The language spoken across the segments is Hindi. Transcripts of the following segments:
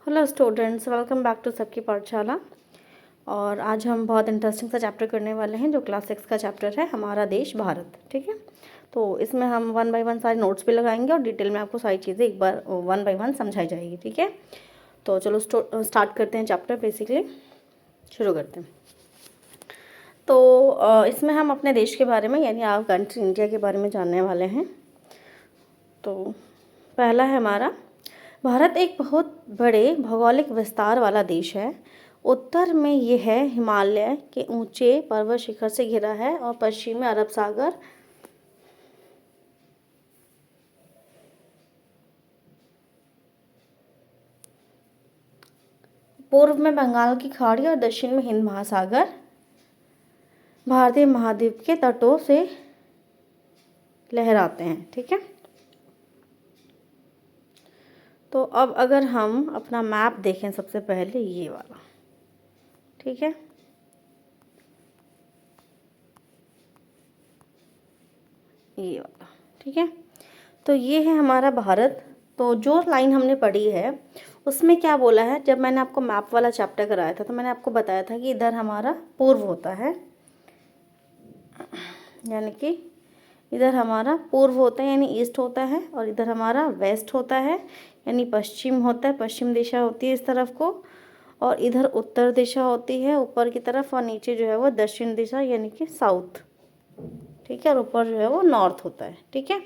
Hello students, welcome back to सबकी पाठशाला। और आज हम बहुत इंटरेस्टिंग सा चैप्टर करने वाले हैं जो क्लास 6 का चैप्टर है, हमारा देश भारत। ठीक है, तो इसमें हम वन बाय वन सारे नोट्स भी लगाएंगे और डिटेल में आपको सारी चीज़ें एक बार वन बाय वन समझाई जाएगी। ठीक है, तो चलो स्टार्ट करते हैं चैप्टर। बेसिकली शुरू करते हैं। तो इसमें हम अपने देश के बारे में यानी आवर कंट्री इंडिया के बारे में जानने वाले हैं। तो पहला है हमारा भारत एक बहुत बड़े भौगोलिक विस्तार वाला देश है। उत्तर में यह हिमालय के ऊंचे पर्वत शिखर से घिरा है और पश्चिम में अरब सागर, पूर्व में बंगाल की खाड़ी और दक्षिण में हिंद महासागर भारतीय महाद्वीप के तटों से लहराते हैं। ठीक है, तो अब अगर हम अपना मैप देखें, सबसे पहले ये वाला। ठीक है, ये वाला। ठीक है, तो ये है हमारा भारत। तो जो लाइन हमने पढ़ी है उसमें क्या बोला है, जब मैंने आपको मैप वाला चैप्टर कराया था तो मैंने आपको बताया था कि इधर हमारा पूर्व होता है, यानी कि इधर हमारा पूर्व होता है यानी ईस्ट होता है, और इधर हमारा वेस्ट होता है यानी पश्चिम होता है, पश्चिम दिशा होती है इस तरफ को, और इधर उत्तर दिशा होती है ऊपर की तरफ, और नीचे जो है वो दक्षिण दिशा यानी कि साउथ। ठीक है, और ऊपर जो है वो नॉर्थ होता है। ठीक है,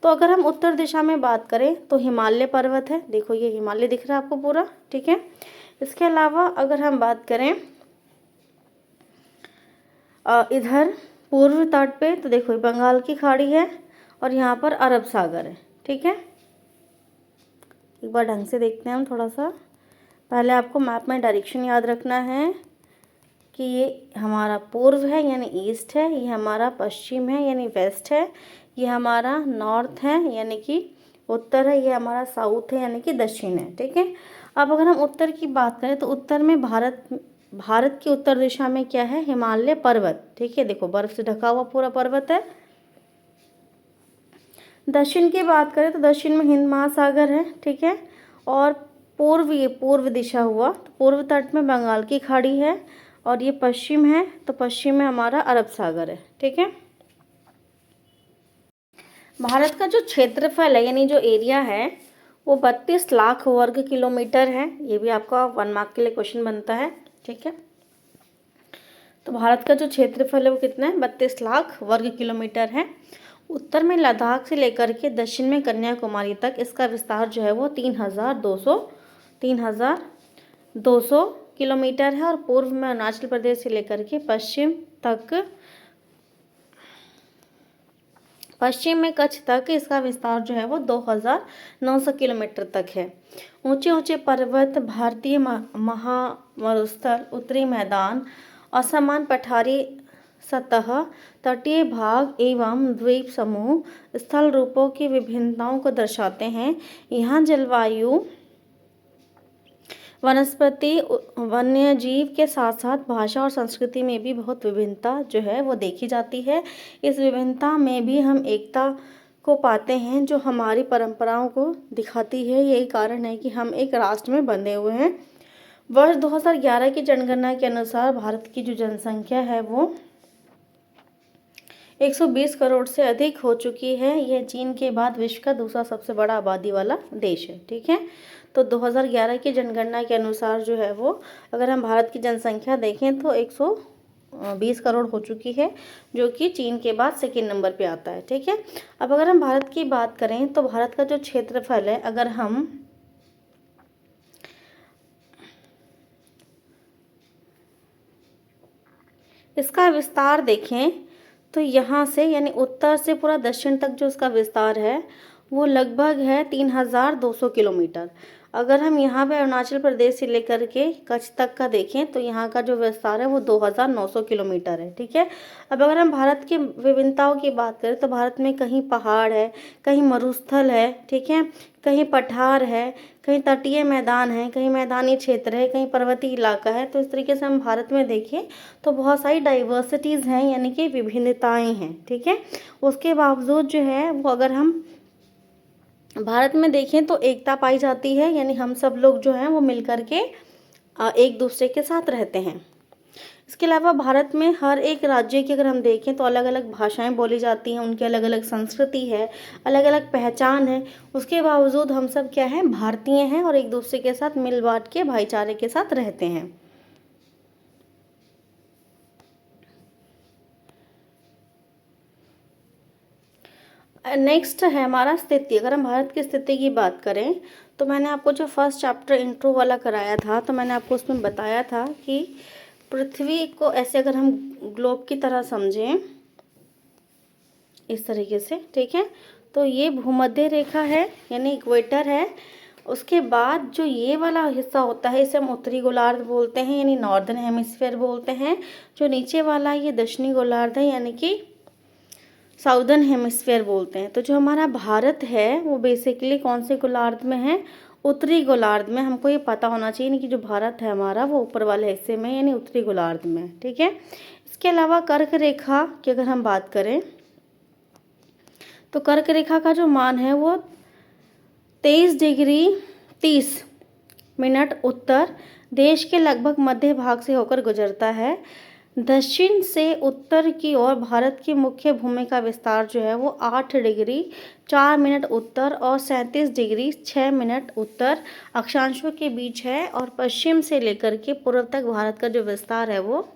तो अगर हम उत्तर दिशा में बात करें तो हिमालय पर्वत है, देखो ये हिमालय दिख रहा है आपको पूरा। ठीक है, इसके अलावा अगर हम बात करें इधर पूर्व तट पे, तो देखो बंगाल की खाड़ी है और यहाँ पर अरब सागर है। ठीक है, एक बार ढंग से देखते हैं हम थोड़ा सा। पहले आपको मैप में डायरेक्शन याद रखना है कि ये हमारा पूर्व है यानी ईस्ट है, ये हमारा पश्चिम है यानी वेस्ट है, ये हमारा नॉर्थ है यानी कि उत्तर है, ये हमारा साउथ है यानी कि दक्षिण है। ठीक है, अब अगर हम उत्तर की बात करें तो उत्तर में भारत की उत्तर दिशा में क्या है, हिमालय पर्वत। ठीक है, देखो बर्फ से ढका हुआ पूरा पर्वत है। दक्षिण की बात करें तो दक्षिण में हिंद महासागर है। ठीक है, और पूर्व, ये पूर्व दिशा हुआ, तो पूर्व तट में बंगाल की खाड़ी है, और ये पश्चिम है तो पश्चिम में हमारा अरब सागर है। ठीक है, भारत का जो क्षेत्रफल है यानी जो एरिया है वो 32 लाख वर्ग किलोमीटर है। ये भी आपका 1 मार्क के लिए क्वेश्चन बनता है। ठीक है, तो भारत का जो क्षेत्रफल है वो कितना है, 32 लाख वर्ग किलोमीटर है। उत्तर में लद्दाख से लेकर के दक्षिण में कन्याकुमारी तक इसका विस्तार जो है वो 3,200 किलोमीटर है, और पूर्व में अरुणाचल प्रदेश से लेकर के पश्चिम में कच्छ तक इसका विस्तार जो है वो 2,900 किलोमीटर तक है। ऊंचे ऊंचे पर्वत, भारतीय महामरुस्थल, उत्तरी मैदान, असमान पठारी सतह, तटीय भाग एवं द्वीप समूह स्थल रूपों की विभिन्नताओं को दर्शाते हैं। यहाँ जलवायु, वनस्पति, वन्य जीव के साथ साथ भाषा और संस्कृति में भी बहुत विभिन्नता जो है वो देखी जाती है। इस विभिन्नता में भी हम एकता को पाते हैं जो हमारी परंपराओं को दिखाती है। यही कारण है कि हम एक राष्ट्र में बंधे हुए हैं। वर्ष 2011 की जनगणना के अनुसार भारत की जो जनसंख्या है वो 120 करोड़ से अधिक हो चुकी है। यह चीन के बाद विश्व का दूसरा सबसे बड़ा आबादी वाला देश है। ठीक है, तो 2011 की जनगणना के अनुसार जो है वो, अगर हम भारत की जनसंख्या देखें तो 120 करोड़ हो चुकी है, जो कि चीन के बाद सेकंड नंबर पे आता है। ठीक है, अब अगर हम भारत की बात करें तो भारत का जो क्षेत्रफल है, अगर हम इसका विस्तार देखें तो यहाँ से यानी उत्तर से पूरा दक्षिण तक जो इसका विस्तार है वो लगभग है 3,200 किलोमीटर। अगर हम यहाँ पे अरुणाचल प्रदेश से लेकर के कच्छ तक का देखें तो यहाँ का जो विस्तार है वो 2,900 किलोमीटर है। ठीक है, अब अगर हम भारत की विभिन्नताओं की बात करें तो भारत में कहीं पहाड़ है, कहीं मरुस्थल है, ठीक है, कहीं पठार है, कहीं तटीय मैदान है, कहीं मैदानी क्षेत्र है, कहीं पर्वतीय इलाका है। तो इस तरीके से हम भारत में देखें तो बहुत सारी डाइवर्सिटीज़ हैं यानी कि विभिन्नताएं हैं। ठीक है, उसके बावजूद जो है वो अगर हम भारत में देखें तो एकता पाई जाती है, यानी हम सब लोग जो हैं वो मिल कर के एक दूसरे के साथ रहते हैं। इसके अलावा भारत में हर एक राज्य की अगर हम देखें तो अलग अलग भाषाएं बोली जाती हैं, उनकी अलग अलग संस्कृति है, अलग अलग पहचान है। उसके बावजूद हम सब क्या हैं, भारतीय हैं और एक दूसरे के साथ मिल बांट के भाईचारे के साथ रहते हैं। नेक्स्ट है हमारा स्थिति। अगर हम भारत की स्थिति की बात करें तो मैंने आपको जो फर्स्ट चैप्टर इंट्रो वाला कराया था, तो मैंने आपको उसमें बताया था कि पृथ्वी को ऐसे अगर हम ग्लोब की तरह समझें इस तरीके से, ठीक है, तो ये भूमध्य रेखा है यानी इक्वेटर है। उसके बाद जो ये वाला हिस्सा होता है इसे हम उत्तरी गोलार्ध बोलते हैं यानी नॉर्दर्न हेमिस्फीयर बोलते हैं। जो नीचे वाला ये दक्षिणी गोलार्ध है यानी कि साउदर्न हेमिस्फीयर बोलते हैं। तो जो हमारा भारत है वो बेसिकली कौन से गोलार्ध में है, उत्तरी गोलार्ध में। हमको ये पता होना चाहिए नहीं कि जो भारत है हमारा वो ऊपर वाले हिस्से में यानी उत्तरी गोलार्ध में, ठीक है। इसके अलावा कर्क रेखा की अगर हम बात करें तो कर्क रेखा का जो मान है वो 23 डिग्री 30 मिनट उत्तर देश के लगभग मध्य भाग से होकर गुजरता है। दक्षिण से उत्तर की ओर भारत की मुख्य भूमि का विस्तार जो है वो 8 डिग्री 4 मिनट उत्तर और 37 डिग्री 6 मिनट उत्तर अक्षांशों के बीच है। और पश्चिम से लेकर के पूर्व तक भारत का जो विस्तार है वो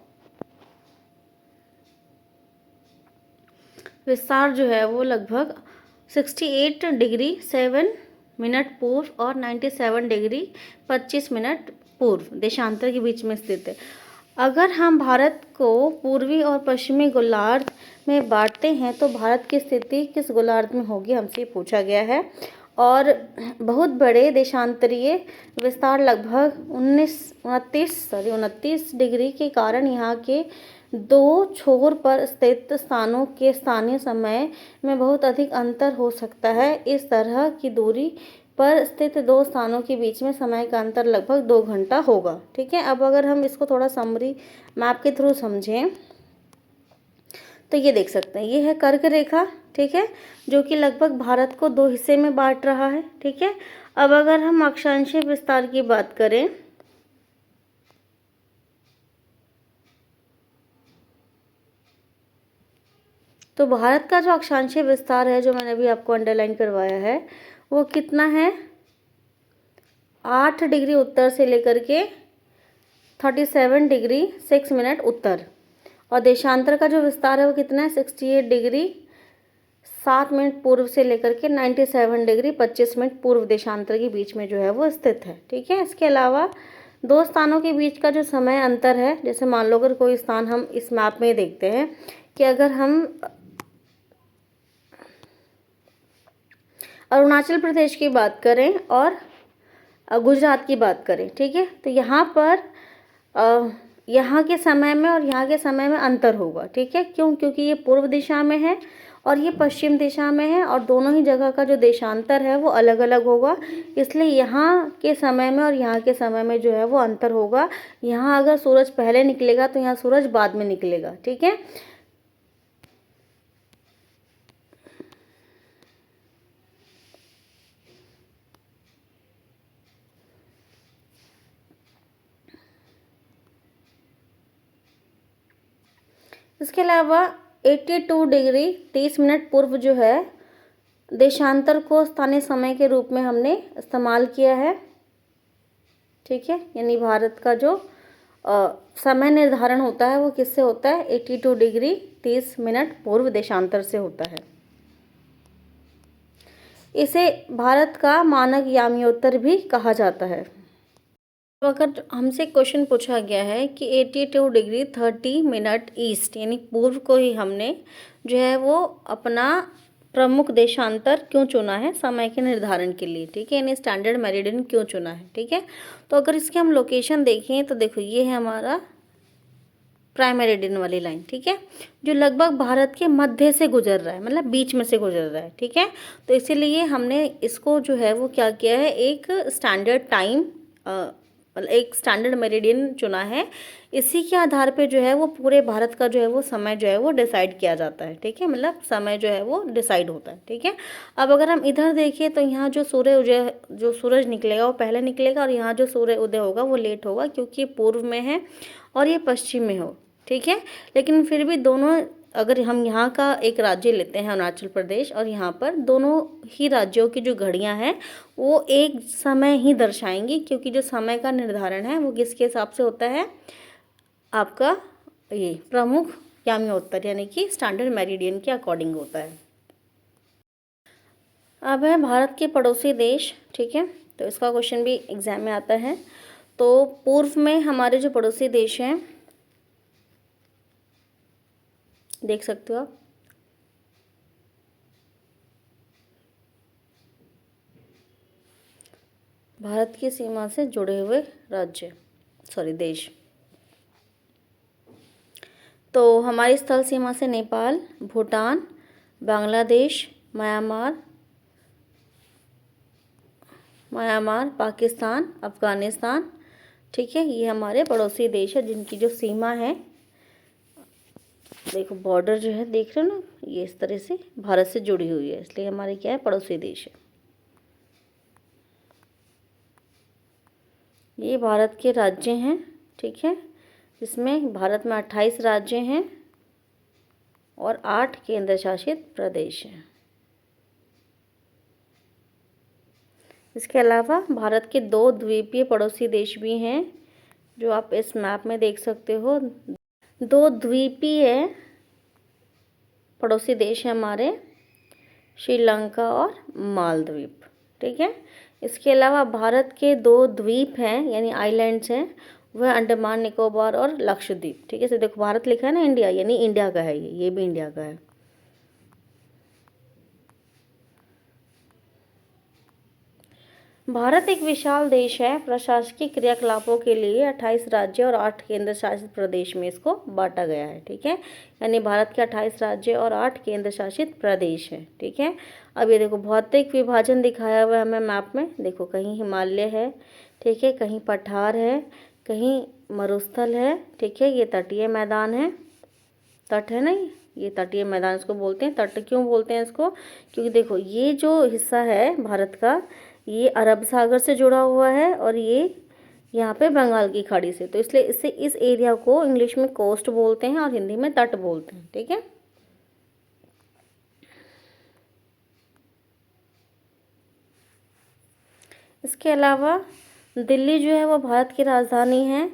लगभग 68 डिग्री 7 मिनट पूर्व और 97 डिग्री 25 मिनट पूर्व देशांतर के बीच में स्थित है। अगर हम भारत को पूर्वी और पश्चिमी गोलार्ध में बांटते हैं तो भारत की स्थिति किस गोलार्ध में होगी, हमसे पूछा गया है। और बहुत बड़े देशांतरीय विस्तार लगभग 29 डिग्री के कारण यहाँ के दो छोर पर स्थित स्थानों के स्थानीय समय में बहुत अधिक अंतर हो सकता है। इस तरह की दूरी पर स्थित दो स्थानों के बीच में समय का अंतर लगभग 2 घंटा होगा, ठीक है। अब अगर हम इसको थोड़ा समरी मैप के थ्रू समझें तो ये देख सकते हैं, ये है कर्क रेखा, ठीक है, जो कि लगभग भारत को 2 हिस्से में बांट रहा है, ठीक है। अब अगर हम अक्षांशीय विस्तार की बात करें तो भारत का जो अक्षांशीय विस्तार है जो मैंने अभी आपको अंडरलाइन करवाया है वो कितना है, 8 डिग्री उत्तर से लेकर के 37 डिग्री 6 मिनट उत्तर। और देशांतर का जो विस्तार है वो कितना है, 68 डिग्री 7 मिनट पूर्व से लेकर के 97 डिग्री 25 मिनट पूर्व देशांतर के बीच में जो है वो स्थित है, ठीक है। इसके अलावा दो स्थानों के बीच का जो समय अंतर है, जैसे मान लो अगर कोई स्थान हम इस मैप में देखते हैं कि अगर हम अरुणाचल प्रदेश की बात करें और गुजरात की बात करें, ठीक है, तो यहाँ पर यहाँ के समय में और यहाँ के समय में अंतर होगा, ठीक है। क्यों, क्योंकि ये पूर्व दिशा में है और ये पश्चिम दिशा में है और दोनों ही जगह का जो देशांतर है वो अलग अलग होगा। इसलिए यहाँ के समय में और यहाँ के समय में जो है वो अंतर होगा। यहाँ अगर सूरज पहले निकलेगा तो यहाँ सूरज बाद में निकलेगा, ठीक है। इसके अलावा 82 डिग्री 30 मिनट पूर्व जो है देशांतर को स्थानीय समय के रूप में हमने इस्तेमाल किया है, ठीक है। यानी भारत का जो समय निर्धारण होता है वो किससे होता है, 82 डिग्री 30 मिनट पूर्व देशांतर से होता है। इसे भारत का मानक यामियोत्तर भी कहा जाता है। तो अगर हमसे क्वेश्चन पूछा गया है कि 82 डिग्री 30 मिनट ईस्ट यानी पूर्व को ही हमने जो है वो अपना प्रमुख देशांतर क्यों चुना है समय के निर्धारण के लिए, ठीक है, यानी स्टैंडर्ड मेरिडियन क्यों चुना है, ठीक है। तो अगर इसके हम लोकेशन देखें तो देखो ये है हमारा प्राइम मेरिडियन वाली लाइन, ठीक है, जो लगभग भारत के मध्य से गुजर रहा है, मतलब बीच में से गुजर रहा है, ठीक है। तो इसीलिए हमने इसको जो है वो क्या किया है, एक स्टैंडर्ड टाइम मतलब एक स्टैंडर्ड मेरिडियन चुना है। इसी के आधार पे जो है वो पूरे भारत का जो है वो समय जो है वो डिसाइड किया जाता है, ठीक है, मतलब समय जो है वो डिसाइड होता है, ठीक है। अब अगर हम इधर देखें तो यहाँ जो सूरज निकलेगा वो पहले निकलेगा, और यहाँ जो सूर्य उदय होगा वो लेट होगा, क्योंकि ये पूर्व में है और ये पश्चिम में हो, ठीक है। लेकिन फिर भी दोनों, अगर हम यहाँ का एक राज्य लेते हैं अरुणाचल प्रदेश, और यहाँ पर दोनों ही राज्यों की जो घड़ियाँ हैं वो एक समय ही दर्शाएंगी, क्योंकि जो समय का निर्धारण है वो किसके हिसाब से होता है, आपका ये प्रमुख याम्योत्तर यानी कि स्टैंडर्ड मेरिडियन के अकॉर्डिंग होता है। अब है भारत के पड़ोसी देश, ठीक है, तो इसका क्वेश्चन भी एग्जाम में आता है। तो पूर्व में हमारे जो पड़ोसी देश हैं, देख सकते हो आप, भारत की सीमा से जुड़े हुए राज्य, सॉरी देश। तो हमारी स्थल सीमा से नेपाल, भूटान, बांग्लादेश, म्यांमार, पाकिस्तान, अफ़गानिस्तान, ठीक है, ये हमारे पड़ोसी देश है जिनकी जो सीमा है, देखो बॉर्डर जो है देख रहे हो ना, ये इस तरह से भारत से जुड़ी हुई है, इसलिए हमारे क्या है, पड़ोसी देश है। ये भारत के राज्य हैं, ठीक है, इसमें भारत में 28 राज्य हैं और 8 केंद्र शासित प्रदेश हैं। इसके अलावा भारत के 2 द्वीपीय पड़ोसी देश भी हैं, जो आप इस मैप में देख सकते हो। 2 द्वीपीय पड़ोसी देश हैं हमारे, श्रीलंका और मालदीव, ठीक है। इसके अलावा भारत के 2 द्वीप हैं यानी आइलैंड्स हैं, वह अंडमान निकोबार और लक्षद्वीप, ठीक है। इसे देखो भारत लिखा है ना, इंडिया, यानी इंडिया का है ये भी इंडिया का है। भारत एक विशाल देश है, प्रशासकीय क्रियाकलापों के लिए 28 राज्य और 8 केंद्र शासित प्रदेश में इसको बांटा गया है, ठीक है, यानी भारत के 28 राज्य और 8 केंद्र शासित प्रदेश है, ठीक है। अब ये देखो भौतिक विभाजन दिखाया हुआ है हमें मैप में, देखो कहीं हिमालय है, ठीक है, कहीं पठार है, कहीं मरुस्थल है, ठीक है, ये तटीय मैदान है, तट है ना, ये तटीय मैदान इसको बोलते हैं। तट क्यों बोलते हैं इसको, क्योंकि देखो ये जो हिस्सा है भारत का, ये अरब सागर से जुड़ा हुआ है और ये यहाँ पे बंगाल की खाड़ी से, तो इसलिए इस एरिया को इंग्लिश में कोस्ट बोलते हैं और हिंदी में तट बोलते हैं, ठीक है। इसके अलावा दिल्ली जो है वो भारत की राजधानी है,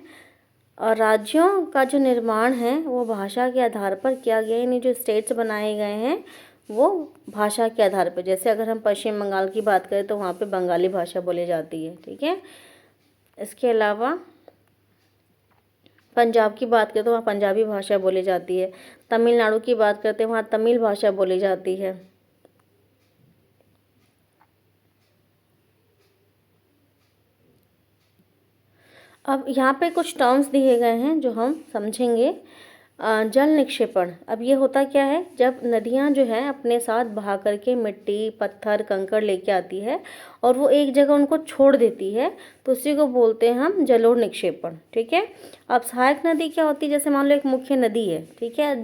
और राज्यों का जो निर्माण है वो भाषा के आधार पर किया गया है, यानी जो स्टेट्स बनाए गए हैं वो भाषा के आधार पर, जैसे अगर हम पश्चिम बंगाल की बात करें तो वहाँ पे बंगाली भाषा बोली जाती है, ठीक है। इसके अलावा पंजाब की बात करें तो वहाँ पंजाबी भाषा बोली जाती है, तमिलनाडु की बात करते हैं वहाँ तमिल भाषा बोली जाती है। अब यहाँ पे कुछ टर्म्स दिए गए हैं जो हम समझेंगे। जल निक्षेपण, अब ये होता क्या है, जब नदियाँ जो हैं अपने साथ बहा करके मिट्टी, पत्थर, कंकड़ लेके आती है और वो एक जगह उनको छोड़ देती है, तो उसी को बोलते हैं हम जलोढ़ निक्षेपण, ठीक है। अब सहायक नदी क्या होती है, जैसे मान लो एक मुख्य नदी है, ठीक है,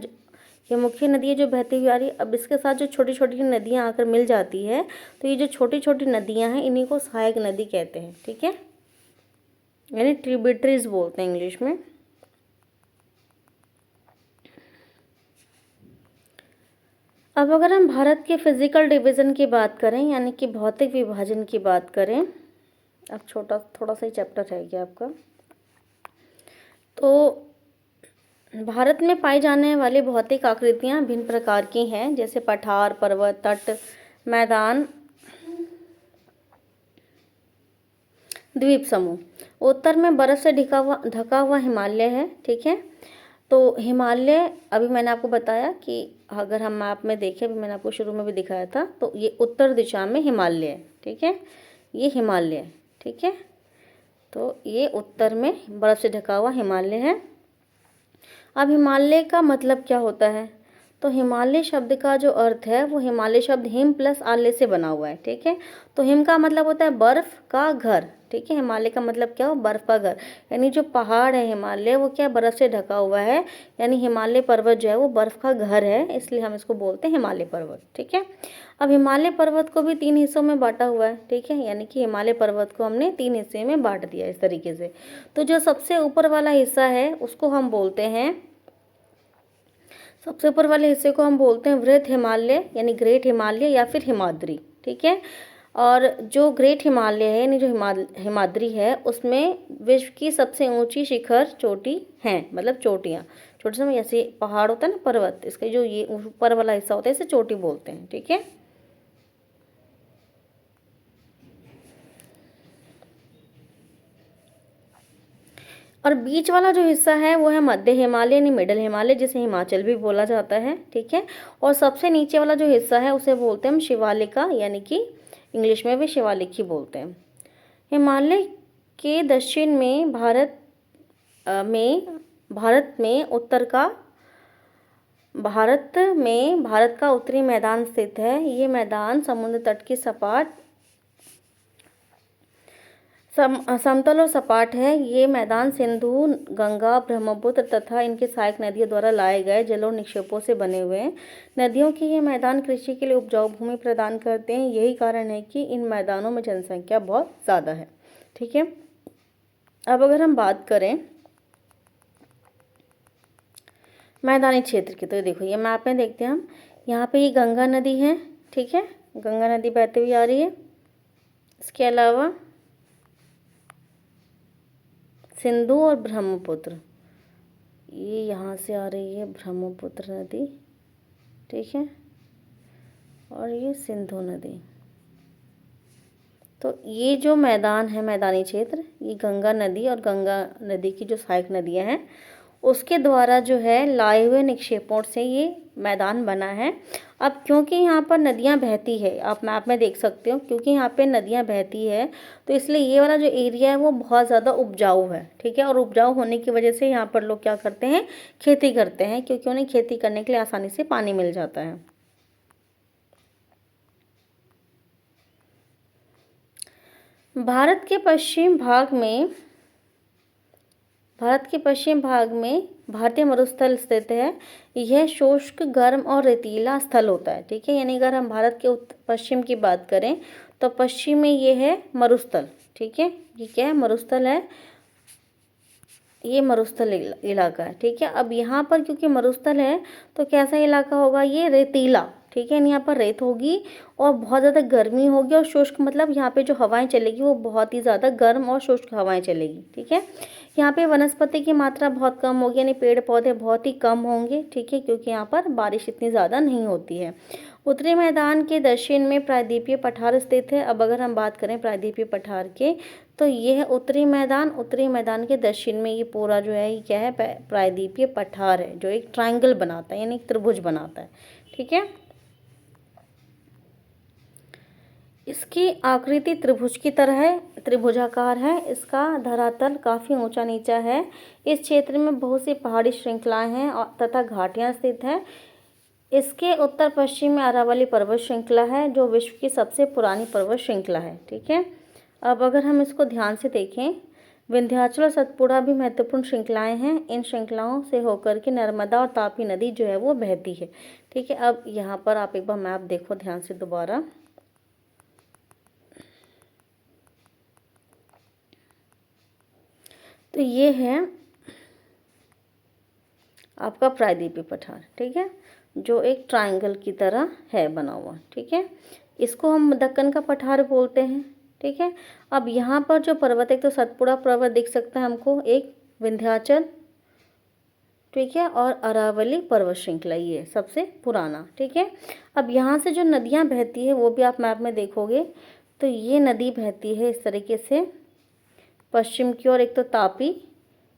ये मुख्य नदी है जो बहती हुई आ रही है, अब इसके साथ जो छोटी छोटी नदियाँ आकर मिल जाती है, तो ये जो छोटी छोटी नदियाँ हैं इन्हीं को सहायक नदी कहते हैं, ठीक है, यानी ट्रिब्यूटरीज बोलते हैं इंग्लिश में। अब अगर हम भारत के फिजिकल डिवीज़न की बात करें, यानी कि भौतिक विभाजन की बात करें, अब थोड़ा सा ही चैप्टर है क्या आपका, तो भारत में पाई जाने वाली भौतिक आकृतियाँ भिन्न प्रकार की हैं, जैसे पठार, पर्वत, तट, मैदान, द्वीप समूह। उत्तर में बर्फ़ से ढका हुआ हिमालय है, ठीक है। तो हिमालय, अभी मैंने आपको बताया कि अगर हम मैप में देखें, अभी मैंने आपको शुरू में भी दिखाया था, तो ये उत्तर दिशा में हिमालय है, ठीक है, ये हिमालय है, ठीक है, तो ये उत्तर में बर्फ़ से ढका हुआ हिमालय है। अब हिमालय का मतलब क्या होता है, तो हिमालय शब्द का जो अर्थ है वो हिमालय शब्द हिम प्लस आले से बना हुआ है, ठीक है। तो हिम का मतलब होता है बर्फ का घर, ठीक है। हिमालय का मतलब क्या हो, बर्फ का घर, यानी जो पहाड़ है हिमालय वो क्या बर्फ से ढका हुआ है, यानी हिमालय पर्वत जो है वो बर्फ का घर है, इसलिए हम इसको बोलते हैं हिमालय पर्वत, ठीक है। अब हिमालय पर्वत को भी 3 हिस्सों में बांटा हुआ है, ठीक है, यानी कि हिमालय पर्वत को हमने 3 हिस्से में बांट दिया इस तरीके से। तो जो सबसे ऊपर वाला हिस्सा है उसको हम बोलते हैं, सबसे ऊपर वाले हिस्से को हम बोलते हैं वृहद हिमालय, यानी ग्रेट हिमालय या फिर हिमाद्री, ठीक है। और जो ग्रेट हिमालय है यानी जो हिमाद्री है उसमें विश्व की सबसे ऊंची शिखर चोटी हैं, मतलब चोटियाँ, छोटे से ऐसे पहाड़ होता है ना, पर्वत, इसका जो ये ऊपर वाला हिस्सा होता है इसे चोटी बोलते हैं, ठीक है। और बीच वाला जो हिस्सा है वो है मध्य हिमालय यानी मिडल हिमालय, जिसे हिमाचल भी बोला जाता है, ठीक है। और सबसे नीचे वाला जो हिस्सा है उसे बोलते हैं हम शिवालिका, यानी कि इंग्लिश में भी शिवालिक ही बोलते हैं। हिमालय के दक्षिण में भारत का उत्तरी मैदान स्थित है। ये मैदान समुद्र तट की समतल और सपाट है। ये मैदान सिंधु, गंगा, ब्रह्मपुत्र तथा इनकी सहायक नदियों द्वारा लाए गए जलोढ़ निक्षेपों से बने हुए हैं। नदियों के ये मैदान कृषि के लिए उपजाऊ भूमि प्रदान करते हैं। यही कारण है कि इन मैदानों में जनसंख्या बहुत ज़्यादा है, ठीक है। अब अगर हम बात करें मैदानी क्षेत्र की, तो देखो ये मैप में देखते हैं हम, यहाँ पे ये गंगा नदी है, ठीक है, गंगा नदी बहती हुई आ रही है। इसके अलावा सिंधु और ब्रह्मपुत्र, ये यहाँ से आ रही है ब्रह्मपुत्र नदी, ठीक है, और ये सिंधु नदी। तो ये जो मैदान है, मैदानी क्षेत्र, ये गंगा नदी और गंगा नदी की जो सहायक नदियाँ हैं उसके द्वारा जो है लाए हुए निक्षेपों से ये मैदान बना है। अब क्योंकि यहाँ पर नदियाँ बहती है, आप मैप में देख सकते हो, क्योंकि यहाँ पे नदियाँ बहती है तो इसलिए ये वाला जो एरिया है वो बहुत ज़्यादा उपजाऊ है, ठीक है। और उपजाऊ होने की वजह से यहाँ पर लोग क्या करते हैं, खेती करते हैं, क्योंकि उन्हें खेती करने के लिए आसानी से पानी मिल जाता है। भारत के पश्चिम भाग में भारतीय मरुस्थल स्थित है। यह शुष्क, गर्म और रेतीला स्थल होता है, ठीक है। यानी अगर हम भारत के पश्चिम की बात करें तो पश्चिम में ये है मरुस्थल, ठीक है। ये क्या है, मरुस्थल है, ये मरुस्थल इलाका है, ठीक है। अब यहाँ पर क्योंकि मरुस्थल है तो कैसा इलाका होगा, ये रेतीला, ठीक है। यहाँ पर रेत होगी और बहुत ज़्यादा गर्मी होगी, और शुष्क मतलब यहाँ पे जो हवाएं चलेगी वो बहुत ही ज़्यादा गर्म और शुष्क हवाएं चलेगी, ठीक है। यहाँ पे वनस्पति की मात्रा बहुत कम होगी, यानी पेड़ पौधे बहुत ही कम होंगे, ठीक है, क्योंकि यहाँ पर बारिश इतनी ज़्यादा नहीं होती है। उत्तरी मैदान के दक्षिण में प्रायद्वीपीय पठार स्थित है। अब अगर हम बात करें प्रायद्वीपीय पठार के, तो ये है उत्तरी मैदान के दक्षिण में ये पूरा जो है ये क्या है, प्रायद्वीपीय पठार है, जो एक ट्रायंगल बनाता है, यानी एक त्रिभुज बनाता है, ठीक है। इसकी आकृति त्रिभुज की तरह है, त्रिभुजाकार है। इसका धरातल काफ़ी ऊंचा नीचा है। इस क्षेत्र में बहुत सी पहाड़ी श्रृंखलाएं हैं तथा घाटियां स्थित हैं। इसके उत्तर पश्चिम में अरावली पर्वत श्रृंखला है, जो विश्व की सबसे पुरानी पर्वत श्रृंखला है, ठीक है। अब अगर हम इसको ध्यान से देखें, विंध्याचल और सतपुड़ा भी महत्वपूर्ण श्रृंखलाएं हैं। इन श्रृंखलाओं से होकर के नर्मदा और तापी नदी जो है वो बहती है, ठीक है। अब यहाँ पर आप एक बार मैप देखो ध्यान से दोबारा, तो ये है आपका प्रायद्वीपीय पठार, ठीक है, जो एक ट्रायंगल की तरह है बना हुआ, ठीक है। इसको हम दक्कन का पठार बोलते हैं, ठीक है। अब यहाँ पर जो पर्वत, एक तो सतपुड़ा पर्वत दिख सकता है हमको, एक विंध्याचल, ठीक है, और अरावली पर्वत श्रृंखला, ये सबसे पुराना, ठीक है। अब यहाँ से जो नदियाँ बहती है वो भी आप मैप में देखोगे, तो ये नदी बहती है इस तरीके से पश्चिम की ओर, एक तो तापी,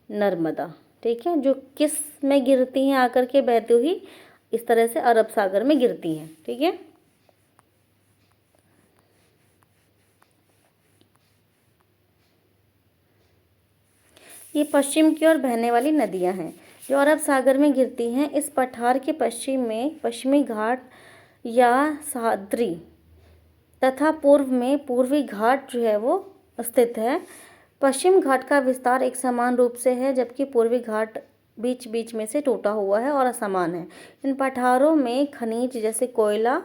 नर्मदा, ठीक है, जो किस में गिरती हैं, आकर के बहती हुई इस तरह से अरब सागर में गिरती हैं, ठीक है। ये पश्चिम की ओर बहने वाली नदियां हैं। जो अरब सागर में गिरती हैं। इस पठार के पश्चिम में पश्चिमी घाट या सह्याद्री तथा पूर्व में पूर्वी घाट जो है वो स्थित है। पश्चिम घाट का विस्तार एक समान रूप से है, जबकि पूर्वी घाट बीच बीच में से टूटा हुआ है और असमान है। इन पठारों में खनिज जैसे कोयला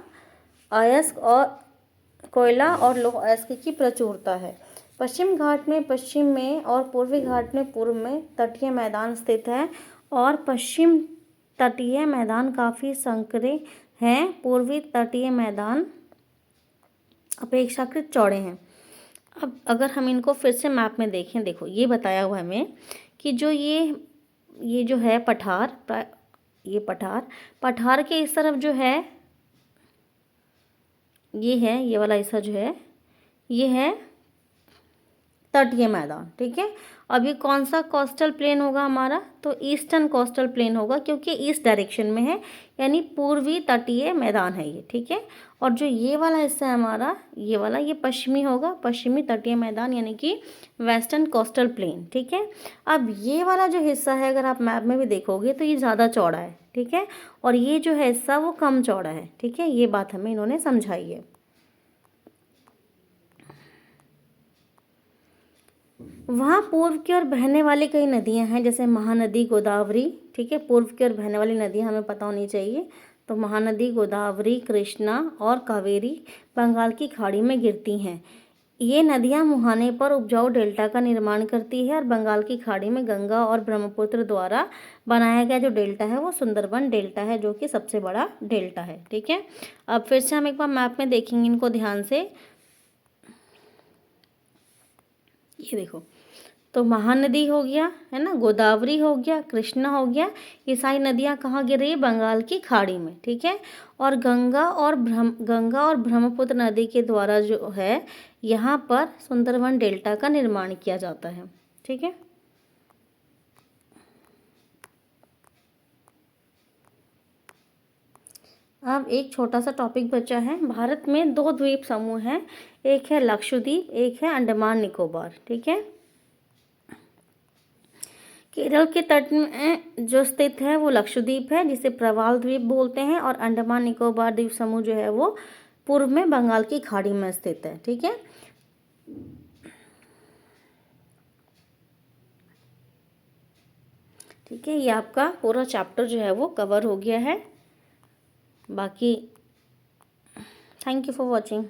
और लौह अयस्क की प्रचुरता है। पश्चिम घाट में पश्चिम में और पूर्वी घाट में पूर्व में तटीय मैदान स्थित है और पश्चिम तटीय मैदान काफ़ी संकरे हैं। पूर्वी तटीय मैदान अपेक्षाकृत चौड़े हैं। अब अगर हम इनको फिर से मैप में देखें, देखो ये बताया हुआ है हमें कि जो ये जो है ये पठार के इस तरफ जो है ये वाला हिस्सा जो है ये है तटीय मैदान, ठीक है। अब ये कौन सा कोस्टल प्लेन होगा हमारा, तो ईस्टर्न कोस्टल प्लेन होगा, क्योंकि ईस्ट डायरेक्शन में है, यानी पूर्वी तटीय मैदान है ये, ठीक है। और जो ये वाला हिस्सा है हमारा, ये वाला, ये पश्चिमी होगा, पश्चिमी तटीय मैदान, यानी कि वेस्टर्न कोस्टल प्लेन, ठीक है। अब ये वाला जो हिस्सा है, अगर आप मैप में भी देखोगे तो ये ज़्यादा चौड़ा है, ठीक है, और ये जो है हिस्सा वो कम चौड़ा है, ठीक है। ये बात हमें इन्होंने समझाई है। वहाँ पूर्व की ओर बहने वाली कई नदियाँ हैं, जैसे महानदी, गोदावरी, ठीक है। पूर्व की ओर बहने वाली नदियाँ हमें पता होनी चाहिए, तो महानदी, गोदावरी, कृष्णा और कावेरी बंगाल की खाड़ी में गिरती हैं। ये नदियाँ मुहाने पर उपजाऊ डेल्टा का निर्माण करती है और बंगाल की खाड़ी में गंगा और ब्रह्मपुत्र द्वारा बनाया गया जो डेल्टा है वो सुंदरबन डेल्टा है, जो कि सबसे बड़ा डेल्टा है, ठीक है। अब फिर से हम एक बार मैप में देखेंगे इनको ध्यान से। ये देखो, तो महानदी हो गया, है ना, गोदावरी हो गया, कृष्णा हो गया, ये सारी नदियाँ कहाँ गिर रही है, बंगाल की खाड़ी में, ठीक है। और गंगा और ब्रह्मपुत्र नदी के द्वारा जो है यहाँ पर सुंदरबन डेल्टा का निर्माण किया जाता है, ठीक है। अब एक छोटा सा टॉपिक बचा है। भारत में 2 द्वीप समूह हैं, एक है लक्षद्वीप, एक है अंडमान निकोबार, ठीक है। केरल के तट में जो स्थित है वो लक्षद्वीप है, जिसे प्रवाल द्वीप बोलते हैं, और अंडमान निकोबार द्वीप समूह जो है वो पूर्व में बंगाल की खाड़ी में स्थित है, ठीक है। ठीक है, ये आपका पूरा चैप्टर जो है वो कवर हो गया है। बाकी थैंक यू फॉर वॉचिंग।